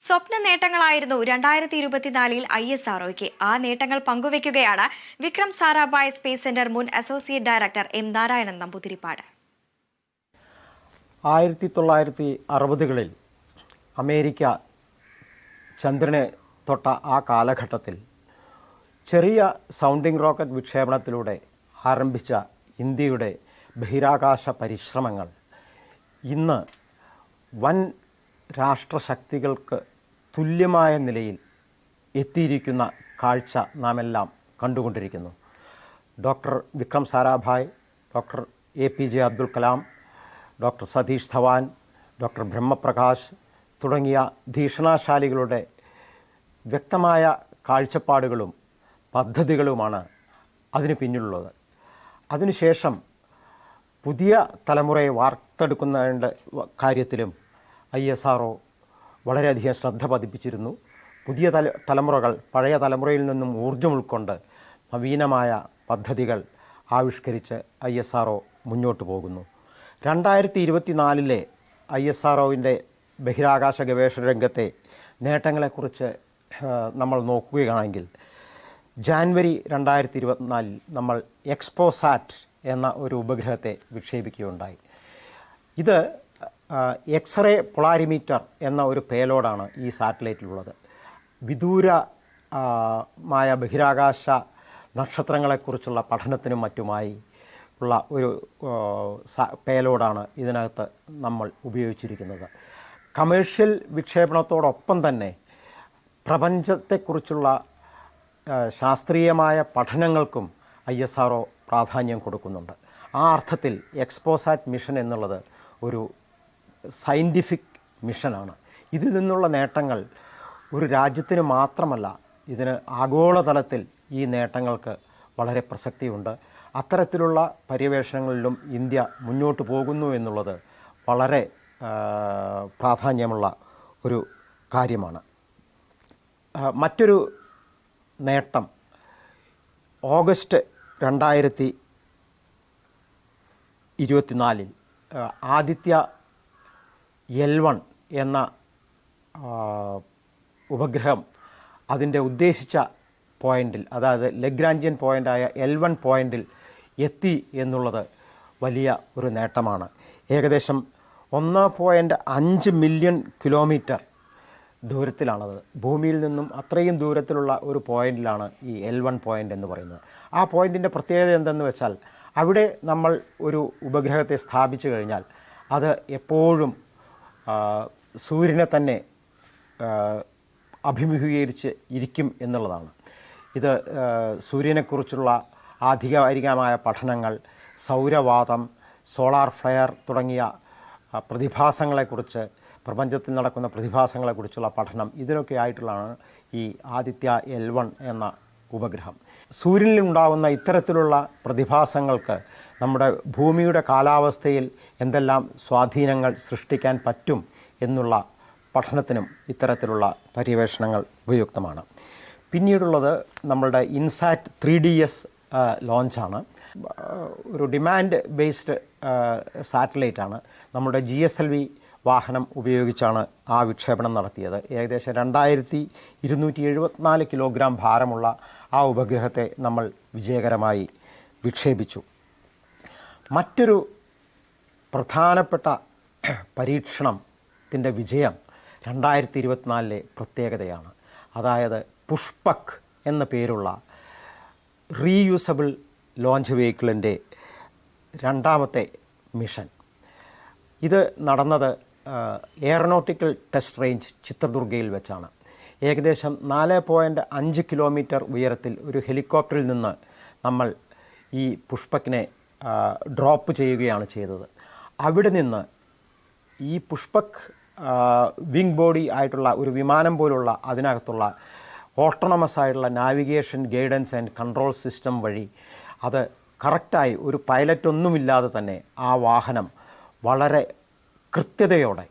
സ്വപ്ന നേട്ടങ്ങളായിരുന്നു 2024 ISROയ്ക്ക്. ആ നേട്ടങ്ങൾ പങ്കുവയ്ക്കുകയാണ് വിക്രം സാരാഭായ് സ്പേസ് സെന്റർ മുൻ associate director M Narayanan Namboodiripad. 1960-കളിൽ അമേരിക്ക ചന്ദ്രനെ തൊട്ട ആ കാലഘട്ടത്തിൽ ചെറിയ സൗണ്ടിംഗ് റോക്കറ്റ് വിക്ഷേപണത്തിലൂടെ ആരംഭിച്ച ഇന്ത്യയുടെ ബഹിരാകാശ പരിശ്രമങ്ങൾ ഇന്ന് വൻ രാഷ്ട്രശക്തികൾക്ക് തുല്യമായ നിലയിൽ എത്തിയിരിക്കുന്ന കാഴ്ച നാം എല്ലാം കണ്ടുകൊണ്ടിരിക്കുന്നു. Doctor Vikram Sarabhai, doctor APJ Abdul Kalam, doctor Satish Dhawan, doctor Brahmprakash തുടങ്ങിയ ധീഷണാശാലികളുടെ വ്യക്തമായ കാഴ്ചപ്പാടുകളും പദ്ധതികളുമാണ് അതിന് പിന്നിലുള്ളത്. അതിനുശേഷം പുതിയ തലമുറയെ വാർത്തെടുക്കുന്നതിൻ്റെ കാര്യത്തിലും ISRO വളരെയധികം ശ്രദ്ധ പതിപ്പിച്ചിരുന്നു. പുതിയ തലമുറകൾ പഴയ തലമുറയിൽ നിന്നും ഊർജ്ജം ഉൾക്കൊണ്ട് നവീനമായ പദ്ധതികൾ ആവിഷ്കരിച്ച് ISRO മുന്നോട്ട് പോകുന്നു. 2024 ISROവിൻ്റെ ബഹിരാകാശ ഗവേഷണ രംഗത്തെ നേട്ടങ്ങളെക്കുറിച്ച് നമ്മൾ നോക്കുകയാണെങ്കിൽ ജാനുവരി 2024 നമ്മൾ എക്സ്പോസാറ്റ് എന്ന ഒരു ഉപഗ്രഹത്തെ വിക്ഷേപിക്കുകയുണ്ടായി. ഇത് എക്സ്റേ പൊളാരിമീറ്റർ എന്ന ഒരു പേലോഡാണ് ഈ സാറ്റലൈറ്റിലുള്ളത്. വിദൂരമായ ബഹിരാകാശ നക്ഷത്രങ്ങളെക്കുറിച്ചുള്ള പഠനത്തിനും മറ്റുമായി ഉള്ള ഒരു പേലോഡാണ് ഇതിനകത്ത് നമ്മൾ ഉപയോഗിച്ചിരിക്കുന്നത്. കമേഴ്ഷ്യൽ വിക്ഷേപണത്തോടൊപ്പം തന്നെ പ്രപഞ്ചത്തെക്കുറിച്ചുള്ള ശാസ്ത്രീയമായ പഠനങ്ങൾക്കും ISRO പ്രാധാന്യം കൊടുക്കുന്നുണ്ട്. ആ അർത്ഥത്തിൽ എക്സ്പോസാറ്റ് മിഷൻ എന്നുള്ളത് ഒരു സയൻറ്റിഫിക് മിഷനാണ്. ഇതിൽ നിന്നുള്ള നേട്ടങ്ങൾ ഒരു രാജ്യത്തിന് മാത്രമല്ല, ഇതിന് ആഗോളതലത്തിൽ ഈ നേട്ടങ്ങൾക്ക് വളരെ പ്രസക്തിയുണ്ട്. അത്തരത്തിലുള്ള പര്യവേഷണങ്ങളിലും ഇന്ത്യ മുന്നോട്ട് പോകുന്നു എന്നുള്ളത് വളരെ പ്രാധാന്യമുള്ള ഒരു കാര്യമാണ്. മറ്റൊരു നേട്ടം ഓഗസ്റ്റ് 2024 ആദിത്യ L1 എന്ന ഉപഗ്രഹം അതിൻ്റെ ഉദ്ദേശിച്ച പോയിൻറ്റിൽ, അതായത് ലഗ്രാഞ്ചിയൻ പോയിൻ്റായ L1 പോയിൻറ്റിൽ എത്തി എന്നുള്ളത് വലിയ ഒരു നേട്ടമാണ്. ഏകദേശം 1.5 മില്യൺ കിലോമീറ്റർ ദൂരത്തിലാണത്. ഭൂമിയിൽ നിന്നും അത്രയും ദൂരത്തിലുള്ള ഒരു പോയിൻറ്റിലാണ് ഈ L1 പോയിൻ്റ് എന്ന് പറയുന്നത്. ആ പോയിൻറ്റിൻ്റെ പ്രത്യേകത എന്തെന്ന് വെച്ചാൽ, അവിടെ നമ്മൾ ഒരു ഉപഗ്രഹത്തെ സ്ഥാപിച്ചു കഴിഞ്ഞാൽ അത് എപ്പോഴും സൂര്യനെ തന്നെ അഭിമുഖീകരിച്ച് ഇരിക്കും എന്നുള്ളതാണ്. ഇത് സൂര്യനെക്കുറിച്ചുള്ള ആധികാരികമായ പഠനങ്ങൾ, സൗരവാതം, സോളാർ ഫ്ലെയർ തുടങ്ങിയ പ്രതിഭാസങ്ങളെക്കുറിച്ച്, പ്രപഞ്ചത്തിൽ നടക്കുന്ന പ്രതിഭാസങ്ങളെക്കുറിച്ചുള്ള പഠനം, ഇതിനൊക്കെ ആയിട്ടുള്ളതാണ് ഈ ആദിത്യ L1 എന്ന ഉപഗ്രഹം. സൂര്യനിലുണ്ടാകുന്ന ഇത്തരത്തിലുള്ള പ്രതിഭാസങ്ങൾക്ക് നമ്മുടെ ഭൂമിയുടെ കാലാവസ്ഥയിൽ എന്തെല്ലാം സ്വാധീനങ്ങൾ സൃഷ്ടിക്കാൻ പറ്റും എന്നുള്ള പഠനത്തിനും ഇത്തരത്തിലുള്ള പര്യവേഷണങ്ങൾ ഉപയുക്തമാണ്. പിന്നീടുള്ളത് നമ്മളുടെ ഇൻസാറ്റ് 3DS ലോഞ്ചാണ്. ഒരു ഡിമാൻഡ് ബേസ്ഡ് സാറ്റലൈറ്റാണ്. നമ്മുടെ GSLV വാഹനം ഉപയോഗിച്ചാണ് ആ വിക്ഷേപണം നടത്തിയത്. ഏകദേശം 2274 കിലോഗ്രാം ഭാരമുള്ള ആ ഉപഗ്രഹത്തെ നമ്മൾ വിജയകരമായി വിക്ഷേപിച്ചു. മറ്റൊരു പ്രധാനപ്പെട്ട പരീക്ഷണത്തിൻ്റെ വിജയം 2024 പ്രത്യേകതയാണ്. അതായത് പുഷ്പക് എന്ന പേരുള്ള റീയൂസബിൾ ലോഞ്ച് വെഹിക്കിളിൻ്റെ രണ്ടാമത്തെ മിഷൻ. ഇത് നടന്നത് എയറോനോട്ടിക്കൽ ടെസ്റ്റ് റേഞ്ച് ചിത്രദുർഗയിൽ വെച്ചാണ്. ഏകദേശം 4.5 കിലോമീറ്റർ ഉയരത്തിൽ ഒരു ഹെലികോപ്റ്ററിൽ നിന്ന് നമ്മൾ ഈ പുഷ്പക്കിനെ ഡ്രോപ്പ് ചെയ്യുകയാണ് ചെയ്തത്. അവിടെ നിന്ന് ഈ പുഷ്പക് വിങ് ബോഡി ആയിട്ടുള്ള ഒരു വിമാനം പോലുള്ള അതിനകത്തുള്ള ഓട്ടോണമസ് ആയിട്ടുള്ള navigation, guidance and control system വഴി അത് കറക്റ്റായി ഒരു പൈലറ്റൊന്നുമില്ലാതെ തന്നെ ആ വാഹനം വളരെ കൃത്യതയോടെ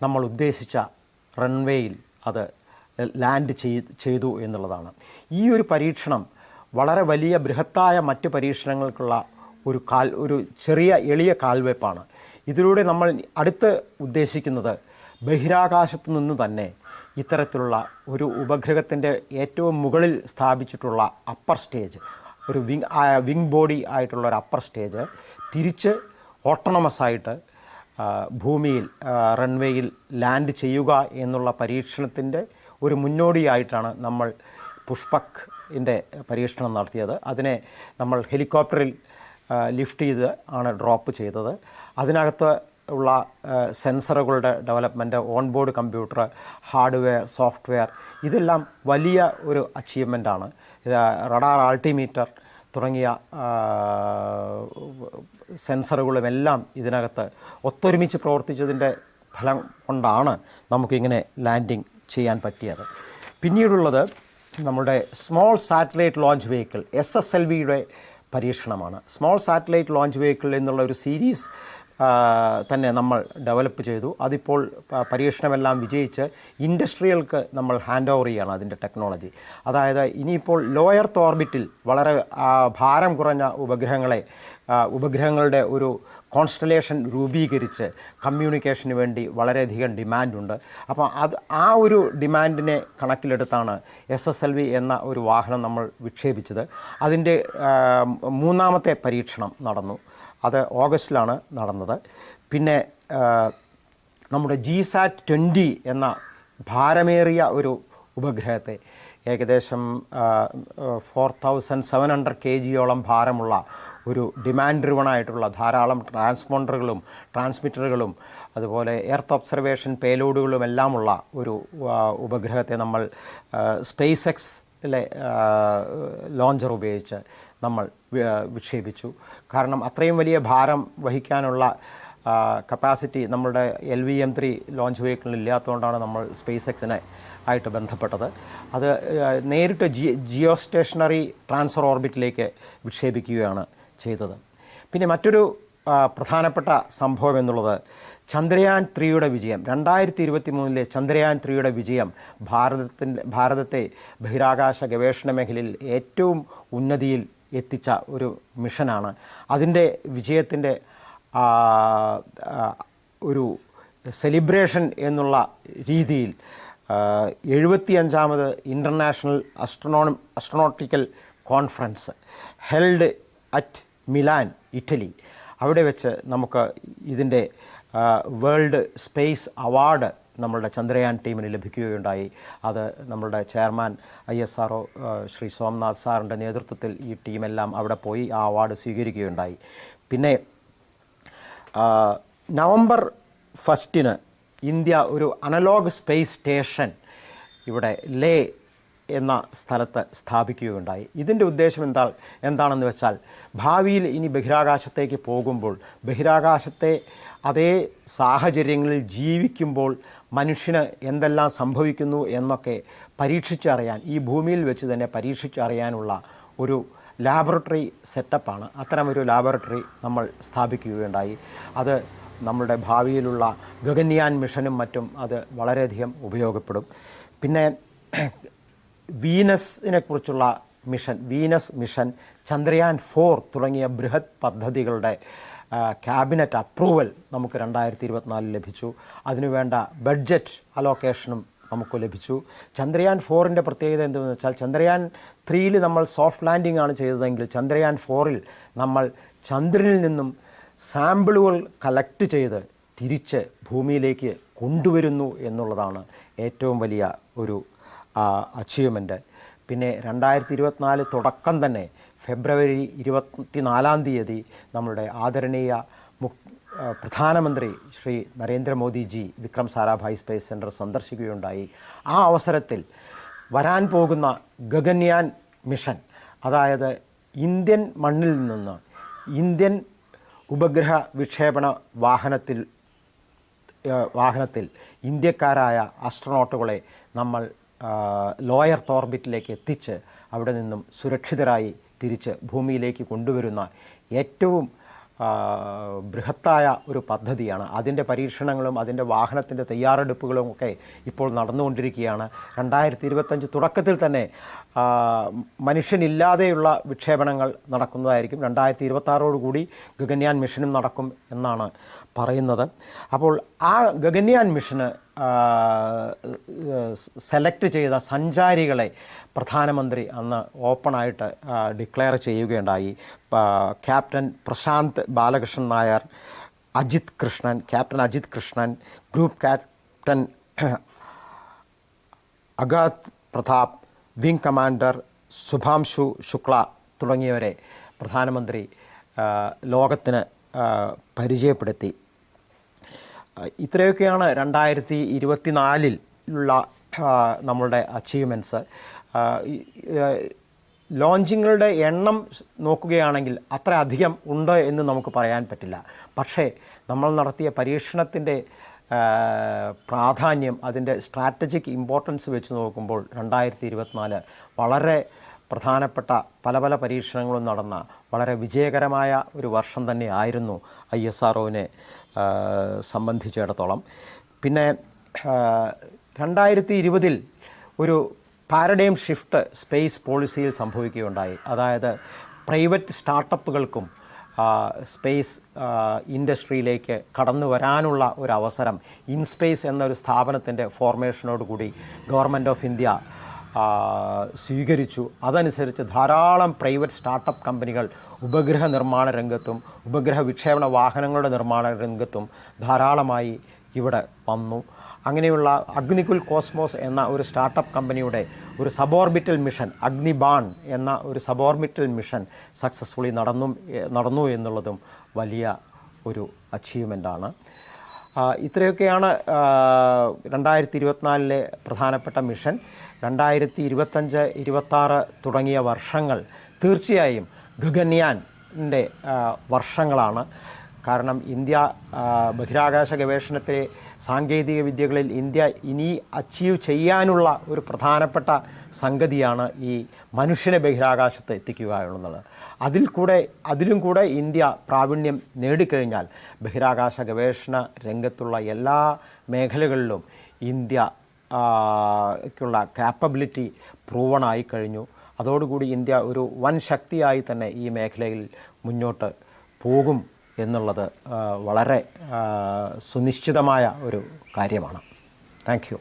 നമ്മൾ ഉദ്ദേശിച്ച റൺവേയിൽ അത് ലാൻഡ് ചെയ്തു എന്നുള്ളതാണ്. ഈ ഒരു പരീക്ഷണം വളരെ വലിയ ബൃഹത്തായ മറ്റ് പരീക്ഷണങ്ങൾക്കുള്ള ഒരു ചെറിയ എളിയ കാൽവെപ്പാണ്. ഇതിലൂടെ നമ്മൾ അടുത്ത് ഉദ്ദേശിക്കുന്നത് ബഹിരാകാശത്തു നിന്ന് തന്നെ ഇത്തരത്തിലുള്ള ഒരു ഉപഗ്രഹത്തിൻ്റെ ഏറ്റവും മുകളിൽ സ്ഥാപിച്ചിട്ടുള്ള അപ്പർ സ്റ്റേജ്, ഒരു വിങ് ബോഡി ആയിട്ടുള്ള ഒരു അപ്പർ സ്റ്റേജ് തിരിച്ച് ഓട്ടോണമസായിട്ട് ഭൂമിയിൽ റൺവേയിൽ ലാൻഡ് ചെയ്യുക എന്നുള്ള പരീക്ഷണത്തിൻ്റെ ഒരു മുന്നോടിയായിട്ടാണ് നമ്മൾ പുഷ്പക്കിൻ്റെ പരീക്ഷണം നടത്തിയത്. അതിനെ നമ്മൾ ഹെലികോപ്റ്ററിൽ ലിഫ്റ്റ് ചെയ്ത് ആണ് ഡ്രോപ്പ് ചെയ്തത്. അതിനകത്ത് ഉള്ള സെൻസറുകളുടെ development, onboard computer, hardware, software, ഇതെല്ലാം വലിയ ഒരു അച്ചീവ്മെൻറ്റാണ്. റഡാർ ആൾട്ടിമീറ്റർ തുടങ്ങിയ സെൻസറുകളുമെല്ലാം ഇതിനകത്ത് ഒത്തൊരുമിച്ച് പ്രവർത്തിച്ചതിൻ്റെ ഫലം കൊണ്ടാണ് നമുക്കിങ്ങനെ ലാൻഡിങ് ചെയ്യാൻ പറ്റിയത്. പിന്നീടുള്ളത് നമ്മുടെ സ്മോൾ സാറ്റലൈറ്റ് ലോഞ്ച് വെഹിക്കിൾ SSLVയുടെ പരീക്ഷണമാണ്. സ്മോൾ സാറ്റലൈറ്റ് ലോഞ്ച് വെഹിക്കിൾ എന്നുള്ള ഒരു സീരീസ് തന്നെ നമ്മൾ ഡെവലപ്പ് ചെയ്തു. അതിപ്പോൾ പരീക്ഷണമെല്ലാം വിജയിച്ച് ഇൻഡസ്ട്രിയൽക്ക് നമ്മൾ ഹാൻഡ് ഓവർ ചെയ്യുകയാണ് അതിൻ്റെ ടെക്നോളജി. അതായത് ഇനിയിപ്പോൾ ലോ എർത്ത് ഓർബിറ്റിൽ വളരെ ഭാരം കുറഞ്ഞ ഉപഗ്രഹങ്ങളുടെ ഒരു കോൺസ്റ്റലേഷൻ രൂപീകരിച്ച് കമ്മ്യൂണിക്കേഷന് വേണ്ടി വളരെയധികം ഡിമാൻഡുണ്ട്. അപ്പോൾ ആ ഒരു ഡിമാൻഡിനെ കണക്കിലെടുത്താണ് SSLV എന്ന ഒരു വാഹനം നമ്മൾ വിക്ഷേപിച്ചത്. അതിൻ്റെ മൂന്നാമത്തെ പരീക്ഷണം നടന്നു. അത് ഓഗസ്റ്റിലാണ് നടന്നത്. പിന്നെ നമ്മുടെ GSAT-20 എന്ന ഭാരമേറിയ ഒരു ഉപഗ്രഹത്തെ, ഏകദേശം 4700 kg ഭാരമുള്ള ഒരു ഡിമാൻഡ് ഡ്രിവണായിട്ടുള്ള ധാരാളം ട്രാൻസ്പോണ്ടറുകളും ട്രാൻസ്മിറ്ററുകളും അതുപോലെ എർത്ത് ഒബ്സർവേഷൻ പേലോഡുകളും എല്ലാമുള്ള ഒരു ഉപഗ്രഹത്തെ നമ്മൾ സ്പേസ് എക്സിലെ ലോഞ്ചർ ഉപയോഗിച്ച് നമ്മൾ വിക്ഷേപിച്ചു. കാരണം അത്രയും വലിയ ഭാരം വഹിക്കാനുള്ള കപ്പാസിറ്റി നമ്മളുടെ LVM-3 ലോഞ്ച് വെഹിക്കിളിന് ഇല്ലാത്തതുകൊണ്ടാണ് നമ്മൾ സ്പേസ് എക്സിനെ ആയിട്ട് ബന്ധപ്പെട്ടത്. അത് നേരിട്ട് ജിയോ സ്റ്റേഷനറി ട്രാൻസ്ഫർ ഓർബിറ്റിലേക്ക് വിക്ഷേപിക്കുകയാണ് ചെയ്തത്. പിന്നെ മറ്റൊരു പ്രധാനപ്പെട്ട സംഭവം എന്നുള്ളത് ചന്ദ്രയാൻ 3യുടെ വിജയം. 2023 ചന്ദ്രയാൻ 3യുടെ വിജയം ഭാരതത്തെ ബഹിരാകാശ ഗവേഷണ മേഖലയിൽ ഏറ്റവും ഉന്നതിയിൽ എത്തിച്ച ഒരു മിഷനാണ്. അതിൻ്റെ വിജയത്തിൻ്റെ ഒരു സെലിബ്രേഷൻ എന്നുള്ള രീതിയിൽ 75ാമത് international astronautical conference held at Milan, Italy, അവിടെ വെച്ച് നമുക്ക് ഇതിൻ്റെ വേൾഡ് സ്പേസ് അവാർഡ് നമ്മളുടെ ചന്ദ്രയാൻ ടീമിന് ലഭിക്കുകയുണ്ടായി. അത് നമ്മളുടെ ചെയർമാൻ ISRO ശ്രീ സോംനാഥ് സാറിൻ്റെ നേതൃത്വത്തിൽ ഈ ടീമെല്ലാം അവിടെ പോയി ആ അവാർഡ് സ്വീകരിക്കുകയുണ്ടായി. പിന്നെ നവംബർ 1 ഇന്ത്യ ഒരു അനലോഗ് സ്പേസ് സ്റ്റേഷൻ ഇവിടെ ലേ എന്ന സ്ഥലത്ത് സ്ഥാപിക്കുകയുണ്ടായി. ഇതിൻ്റെ ഉദ്ദേശം എന്താണെന്ന് വെച്ചാൽ ഭാവിയിൽ ഇനി ബഹിരാകാശത്തേക്ക് പോകുമ്പോൾ ബഹിരാകാശത്തെ അതേ സാഹചര്യങ്ങളിൽ ജീവിക്കുമ്പോൾ മനുഷ്യന് എന്തെല്ലാം സംഭവിക്കുന്നു എന്നൊക്കെ പരീക്ഷിച്ചറിയാൻ, ഈ ഭൂമിയിൽ വെച്ച് തന്നെ പരീക്ഷിച്ചറിയാനുള്ള ഒരു ലാബറട്ടറി സെറ്റപ്പാണ്. അത്തരമൊരു ലാബറട്ടറി നമ്മൾ സ്ഥാപിക്കുകയുണ്ടായി. അത് നമ്മളുടെ ഭാവിയിലുള്ള ഗഗൻയാൻ മിഷനും മറ്റും അത് വളരെയധികം ഉപയോഗപ്പെടും. പിന്നെ വീനസിനെ കുറിച്ചുള്ള വീനസ് മിഷൻ, ചന്ദ്രയാൻ 4 തുടങ്ങിയ ബൃഹത് പദ്ധതികളുടെ ക്യാബിനറ്റ് അപ്രൂവൽ നമുക്ക് 2024 ലഭിച്ചു. അതിനുവേണ്ട ബഡ്ജറ്റ് അലോക്കേഷനും നമുക്ക് ലഭിച്ചു. ചന്ദ്രയാൻ 4ൻ്റെ പ്രത്യേകത എന്തെന്ന് വെച്ചാൽ ചന്ദ്രയാൻ 3 നമ്മൾ സോഫ്റ്റ് ലാൻഡിംഗ് ആണ് ചെയ്തതെങ്കിൽ ചന്ദ്രയാൻ 4 നമ്മൾ ചന്ദ്രനിൽ നിന്നും സാമ്പിളുകൾ കളക്ട് ചെയ്ത് തിരിച്ച് ഭൂമിയിലേക്ക് കൊണ്ടുവരുന്നു എന്നുള്ളതാണ് ഏറ്റവും വലിയ ഒരു അച്ചീവ്മെൻറ്റ്. പിന്നെ 2024 തുടക്കം തന്നെ ഫെബ്രുവരി 24 നമ്മളുടെ ആദരണീയ പ്രധാനമന്ത്രി ശ്രീ നരേന്ദ്രമോദിജി വിക്രം സാരാഭായ് സ്പേസ് സെൻറ്റർ സന്ദർശിക്കുകയുണ്ടായി. ആ അവസരത്തിൽ വരാൻ പോകുന്ന ഗഗൻയാൻ മിഷൻ, അതായത് ഇന്ത്യൻ മണ്ണിൽ നിന്ന് ഇന്ത്യൻ ഉപഗ്രഹ വിക്ഷേപണ വാഹനത്തിൽ ഇന്ത്യക്കാരായ ആസ്ട്രോനോട്ടുകളെ നമ്മൾ ലോ എർത്ത് ഓർബിറ്റിലേക്ക് എത്തിച്ച് അവിടെ നിന്നും സുരക്ഷിതരായി തിരിച്ച് ഭൂമിയിലേക്ക് കൊണ്ടുവരുന്ന ഏറ്റവും ബൃഹത്തായ ഒരു പദ്ധതിയാണ്. അതിൻ്റെ പരീക്ഷണങ്ങളും അതിൻ്റെ വാഹനത്തിൻ്റെ തയ്യാറെടുപ്പുകളും ഒക്കെ ഇപ്പോൾ നടന്നുകൊണ്ടിരിക്കുകയാണ്. 2025 തുടക്കത്തിൽ തന്നെ മനുഷ്യനില്ലാതെയുള്ള വിക്ഷേപണങ്ങൾ നടക്കുന്നതായിരിക്കും. 2026 കൂടി ഗഗൻയാൻ മിഷനും നടക്കും എന്നാണ് പറയുന്നത്. അപ്പോൾ ആ ഗഗൻയാൻ മിഷന് സെലക്ട് ചെയ്ത സഞ്ചാരികളെ പ്രധാനമന്ത്രി അന്ന് ഓപ്പണായിട്ട് ഡിക്ലെയർ ചെയ്യുകയുണ്ടായി. Captain Prashanth Balakrishnan Nair, captain Ajit Krishnan, group captain Angad Pratap, wing commander Shubhanshu Shukla തുടങ്ങിയവരെ പ്രധാനമന്ത്രി ലോകത്തിന് പരിചയപ്പെടുത്തി. ഇത്രയൊക്കെയാണ് 2024 നമ്മളുടെ അച്ചീവ്മെൻറ്റ്സ്. ലോഞ്ചിങ്ങുകളുടെ എണ്ണം നോക്കുകയാണെങ്കിൽ അത്ര അധികം ഉണ്ട് എന്ന് നമുക്ക് പറയാൻ പറ്റില്ല. പക്ഷേ നമ്മൾ നടത്തിയ പരീക്ഷണത്തിൻ്റെ പ്രാധാന്യം, അതിൻ്റെ സ്ട്രാറ്റജിക് ഇമ്പോർട്ടൻസ് വെച്ച് നോക്കുമ്പോൾ 2024 വളരെ പ്രധാനപ്പെട്ട പല പരീക്ഷണങ്ങളും നടന്ന വളരെ വിജയകരമായ ഒരു വർഷം തന്നെയായിരുന്നു ISROവിനെ സംബന്ധിച്ചിടത്തോളം. പിന്നെ 2020 ഒരു പാരഡൈം ഷിഫ്റ്റ് സ്പേസ് പോളിസിയിൽ സംഭവിക്കുകയുണ്ടായി. അതായത് പ്രൈവറ്റ് സ്റ്റാർട്ടപ്പുകൾക്കും സ്പേസ് ഇൻഡസ്ട്രിയിലേക്ക് കടന്നു വരാനുള്ള ഒരു അവസരം ഇൻസ്പേസ് എന്നൊരു സ്ഥാപനത്തിൻ്റെ ഫോർമേഷനോടുകൂടി ഗവൺമെൻറ് ഓഫ് ഇന്ത്യ സ്വീകരിച്ചു. അതനുസരിച്ച് ധാരാളം പ്രൈവറ്റ് സ്റ്റാർട്ടപ്പ് കമ്പനികൾ ഉപഗ്രഹ നിർമ്മാണ രംഗത്തും ഉപഗ്രഹ വിക്ഷേപണ വാഹനങ്ങളുടെ നിർമ്മാണ രംഗത്തും ധാരാളമായി ഇവിടെ വന്നു. അങ്ങനെയുള്ള അഗ്നികുൽ കോസ്മോസ് എന്ന ഒരു സ്റ്റാർട്ടപ്പ് കമ്പനിയുടെ ഒരു സബോർബിറ്റൽ മിഷൻ, അഗ്നിബാൺ എന്ന ഒരു സബോർബിറ്റൽ മിഷൻ സക്സസ്ഫുള്ളി നടന്നു എന്നുള്ളതും വലിയ ഒരു അച്ചീവ്മെൻ്റാണ്. ഇത്രയൊക്കെയാണ് 2024 പ്രധാനപ്പെട്ട മിഷൻ. 2025, 26 തുടങ്ങിയ വർഷങ്ങൾ തീർച്ചയായും ഗഗൻയാൻ്റെ വർഷങ്ങളാണ്. കാരണം ഇന്ത്യ ബഹിരാകാശ ഗവേഷണത്തിലെ സാങ്കേതിക വിദ്യകളിൽ ഇന്ത്യ ഇനി അച്ചീവ് ചെയ്യാനുള്ള ഒരു പ്രധാനപ്പെട്ട സംഗതിയാണ് ഈ മനുഷ്യനെ ബഹിരാകാശത്ത് എത്തിക്കുക എന്നുള്ളത്. അതിലും കൂടെ ഇന്ത്യ പ്രാവീണ്യം നേടിക്കഴിഞ്ഞാൽ ബഹിരാകാശ ഗവേഷണ രംഗത്തുള്ള എല്ലാ മേഖലകളിലും ഇന്ത്യക്കുള്ള കാപ്പബിലിറ്റി പ്രൂവണായി കഴിഞ്ഞു. അതോടുകൂടി ഇന്ത്യ ഒരു വൻ ശക്തിയായി തന്നെ ഈ മേഖലയിൽ മുന്നോട്ട് പോകും എന്നുള്ളത് വളരെ സുനിശ്ചിതമായ ഒരു കാര്യമാണ്. Thank you.